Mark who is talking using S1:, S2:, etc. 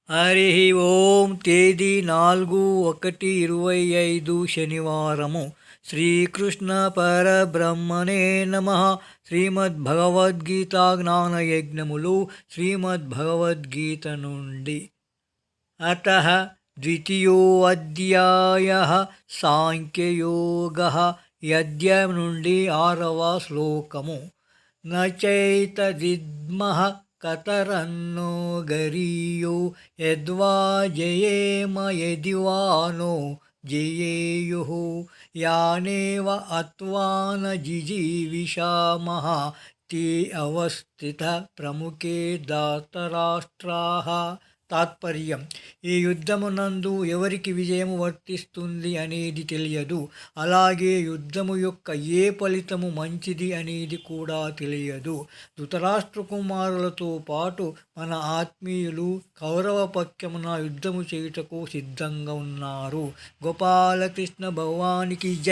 S1: హరి ఓం. తేదీ 4/1/25 శనివారము. శ్రీకృష్ణ పరబ్రహ్మణే నమః. శ్రీమద్భగవద్గీత జ్ఞానయజ్ఞములు. శ్రీమద్భగవద్గీత నుండి. అతః ద్వితీయోऽధ్యాయః సాంఖ్యయోగః. అధ్యాయం నుండి 6వ శ్లోకము. నచైతదిద్మః కతరన్నో గరీయో యద్వా జయేమ యదివా నో జయేయుః యానేవ అత్వా న జిజీవిషామః తే అవస్థిత ప్రముఖే ధార్తరాష్ట్రాః. తాత్పర్యం: ఈ యుద్ధమునందు ఎవరికి విజయము వర్తిస్తుంది అనేది తెలియదు. అలాగే యుద్ధము యొక్క ఏ ఫలితము మంచిది అనేది కూడా తెలియదు. ధృతరాష్ట్ర కుమారులతో పాటు మన ఆత్మీయులు కౌరవ పక్షమున యుద్ధము చేయుటకు సిద్ధంగా ఉన్నారు. గోపాలకృష్ణ భగవానికి జై.